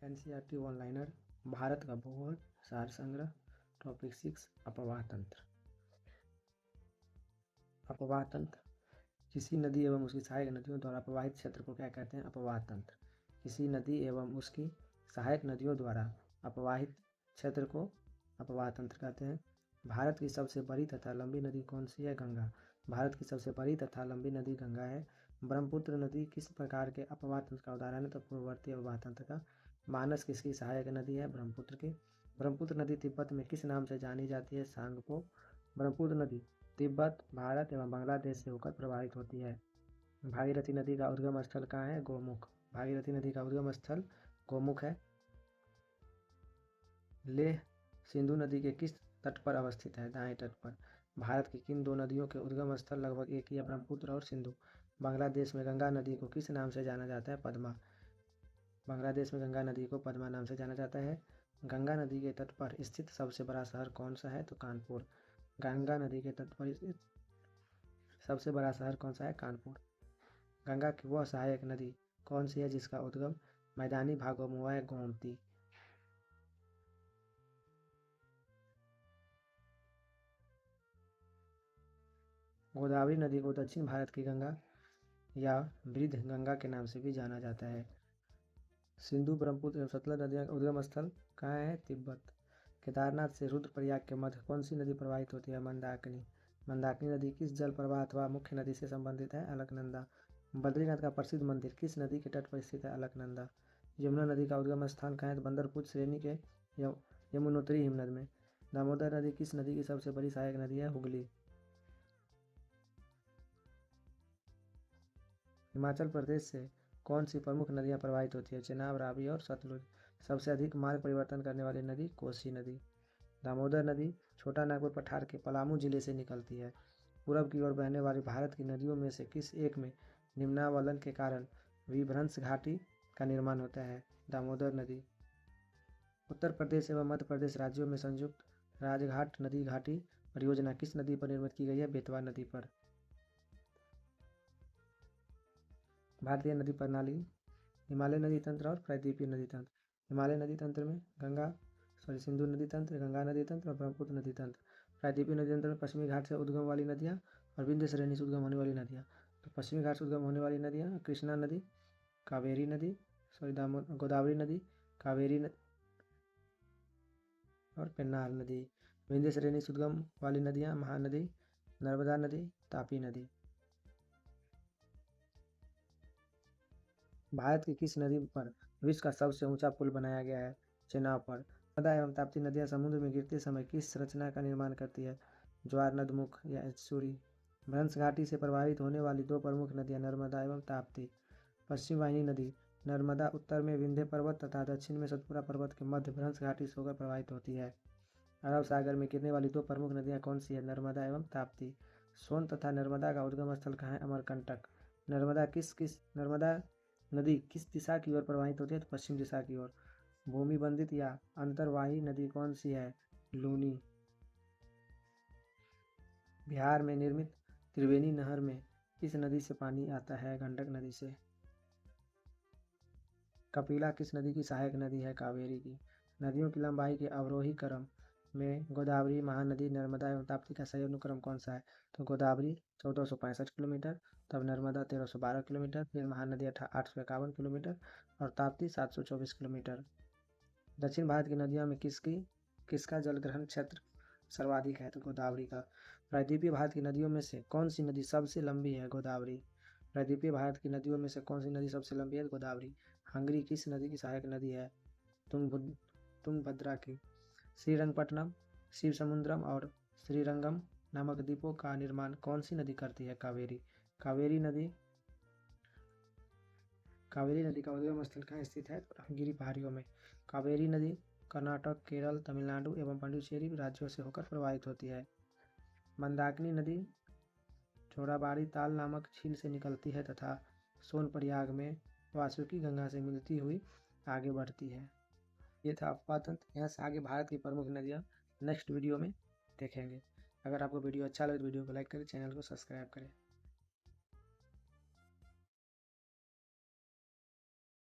NCERT one-liner Bharat का भूगोल सार संग्रह टॉपिक 6 अपवाह तंत्र। अपवाह तंत्र किसी नदी एवं उसकी सहायक नदियों द्वारा प्रवाहित क्षेत्र को क्या कहते हैं? अपवाह तंत्र। किसी नदी एवं उसकी सहायक नदियों द्वारा अपवाहित क्षेत्र को अपवाह तंत्र कहते हैं। भारत की सबसे बड़ी तथा लंबी नदी कौन सी है? गंगा। भारत की सबसे बड़ी तथा लंबी नदी गंगा है। ब्रह्मपुत्र नदी किस प्रकार के अपवाह तंत्र का उदाहरण है? तो पूर्ववर्ती अपवाह तंत्र का। मानस किसकी सहायक नदी है? ब्रह्मपुत्र की। ब्रह्मपुत्र नदी तिब्बत में किस नाम से जानी जाती है? सांगपो। ब्रह्मपुत्र नदी तिब्बत, भारत एवं बांग्लादेश से होकर प्रवाहित होती है। भागीरथी नदी का उद्गम स्थल कहाँ है? गोमुख। भागीरथी नदी का उद्गम स्थल गोमुख है। लेह सिंधु नदी के किस तट पर अवस्थित है? दाएं तट पर। भारत की किन दो नदियों के उद्गम स्थल लगभग एक ही है? ब्रह्मपुत्र और सिंधु। बांग्लादेश में गंगा नदी को किस नाम से जाना जाता है? पद्मा। बांग्लादेश में गंगा नदी को पद्मा नाम से जाना जाता है। गंगा नदी के तट पर स्थित सबसे बड़ा शहर कौन सा है? तो कानपुर। गंगा नदी के तट पर स्थित सबसे बड़ा शहर कौन सा है? कानपुर। गंगा की वह सहायक नदी कौन सी है जिसका उद्गम मैदानी भागों में हुआ है? गोमती। गोदावरी नदी को दक्षिण भारत की गंगा या वृद्ध गंगा के नाम से भी जाना जाता है। सिंधु, ब्रह्मपुत्र एवं सतलज नदियों का उद्गम स्थल कहाँ है? तिब्बत। केदारनाथ से रुद्रप्रयाग के मध्य कौन सी नदी प्रवाहित होती है? मंदाकिनी। मंदाकिनी नदी किस जल प्रवाह अथवा मुख्य नदी से संबंधित है? अलकनंदा। बद्रीनाथ का प्रसिद्ध मंदिर किस नदी के तट पर स्थित है? अलकनंदा। यमुना नदी का उद्गम स्थान कहाँ है? बंदरपुर श्रेणी के यमुनोत्री हिमनद में। दामोदर नदी किस नदी की सबसे बड़ी सहायक नदी है? हुगली। हिमाचल प्रदेश से कौन सी प्रमुख नदियां प्रवाहित होती है? चेनाब, रावी और सतलुज। सबसे अधिक मार्ग परिवर्तन करने वाली नदी? कोसी नदी। दामोदर नदी छोटा नागपुर पठार के पलामू जिले से निकलती है। पूरब की ओर बहने वाली भारत की नदियों में से किस एक में निम्नावलन के कारण विभ्रंश घाटी का निर्माण होता है? दामोदर नदी। उत्तर प्रदेश एवं मध्य प्रदेश राज्यों में संयुक्त राजघाट नदी घाटी परियोजना किस नदी पर निर्मित की गई है? बेतवा नदी पर। भारतीय नदी प्रणाली हिमालय नदी तंत्र और प्रायद्वीपीय नदी तंत्र। हिमालय नदी तंत्र में सिंधु नदी तंत्र, गंगा नदी तंत्र और ब्रह्मपुत्र नदी तंत्र। प्रायद्वीपीय नदी तंत्र में पश्चिमी घाट से उद्गम वाली नदियाँ और विंध्य श्रेणी से उद्गम होने वाली नदियाँ। तो पश्चिमी घाट से उद्गम होने वाली नदियाँ कृष्णा नदी, कावेरी नदी, गोदावरी नदी, कावेरी नदी और पेन्नार नदी। विंध्य श्रेणी से उद्गम वाली नदियाँ महानदी, नर्मदा नदी, तापी नदी। भारत की किस नदी पर विश्व का सबसे ऊंचा पुल बनाया गया है? चेनाब पर। नर्मदा एवं ताप्ती नदियां समुद्र में गिरते समय किस रचना का निर्माण करती है? ज्वार नदमुख या एस्चुरी। भ्रंश घाटी से प्रवाहित होने वाली दो प्रमुख नदियां नर्मदा एवं ताप्ती। पश्चिम वाहिनी नदी नर्मदा उत्तर में विंध्य पर्वत तथा दक्षिण में सतपुरा पर्वत के मध्य भ्रंश घाटी से होकर प्रवाहित होती है। अरब सागर में गिरने वाली दो प्रमुख नदियां कौन सी है? नर्मदा एवं ताप्ती। सोन तथा नर्मदा का उद्गम स्थल कहाँ है? अमरकंटक। नर्मदा नदी किस दिशा की ओर प्रवाहित होती है? तो पश्चिम दिशा की ओर। भूमि बंधित या अंतर्वाही नदी कौन सी है? लूनी। बिहार में निर्मित त्रिवेणी नहर में किस नदी से पानी आता है? गंडक नदी से। कपिला किस नदी की सहायक नदी है? कावेरी की। नदियों की लंबाई के अवरोही क्रम में गोदावरी, महानदी, नर्मदा एवं ताप्ती का सही अनुक्रम कौन सा है? तो गोदावरी 1465 किलोमीटर, तब नर्मदा 1312 किलोमीटर, फिर महानदी 851 किलोमीटर और ताप्ती 724 किलोमीटर। दक्षिण भारत की नदियों में किसका जलग्रहण क्षेत्र सर्वाधिक है? तो गोदावरी का। प्रायद्वीपीय भारत की नदियों में से कौन सी नदी सबसे लंबी है? गोदावरी। प्रायद्वीपीय भारत की नदियों में से कौन सी नदी सबसे लंबी है? गोदावरी। हंगरी किस नदी की सहायक नदी है? तुंगभद्रा की। श्रीरंगपट्टनम, शिवसमुद्रम और श्रीरंगम नामक द्वीपों का निर्माण कौन सी नदी करती है? कावेरी। कावेरी नदी का उद्गम स्थल कहाँ स्थित है? गिरी पहाड़ियों में। कावेरी नदी कर्नाटक, केरल, तमिलनाडु एवं पांडिचेरी राज्यों से होकर प्रवाहित होती है। मंदाकिनी नदी चोराबाड़ी ताल नामक झील से निकलती है तथा सोनप्रयाग में वासुकी गंगा से मिलती हुई आगे बढ़ती है। ये था अपवाह तंत्र। यहाँ से आगे भारत की प्रमुख नदियाँ नेक्स्ट वीडियो में देखेंगे। अगर आपको वीडियो अच्छा लगे तो वीडियो को लाइक करें, चैनल को सब्सक्राइब करें।